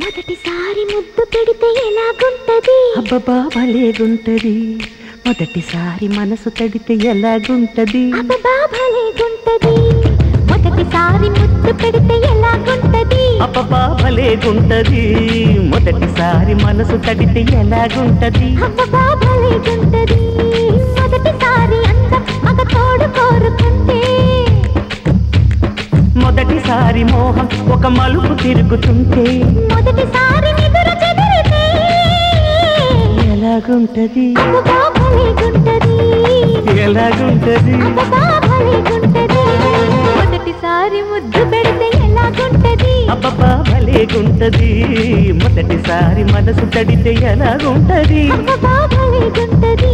మొదటిసారి ముద్దు పెడితే ఎలాగుంటది అబ్బబ్బా భలేగుంటది మొదటిసారి మనసు తడితే ఎలాగుంటది అబ్బబ్బా భలేగుంటది మొదటిసారి ముద్దు పెడితే ఎలాగుంటది అబ్బబ్బా భలేగుంటది మొదటిసారి మనసు తడితే ఎలాగుంటది అబ్బబ్బా భలేగుంటది మొదటిసారి అందం మగ తోడు కోరుకుంటే మొదటిసారి మోహం ఒక మలుపు తిరుగుతుంటే మొదటిసారి నిదురు చెదిరితే ఎలాగుంటది అబ్బబ్బా భలేగుంటది ఎలాగుంటది అబ్బబ్బా భలేగుంటది మొదటిసారి ముద్దు పెడితే ఎలాగుంటది అబ్బబ్బా భలేగుంటది మొదటిసారి మనసు తడితే ఎలాగుంటది అబ్బబ్బా భలేగుంటది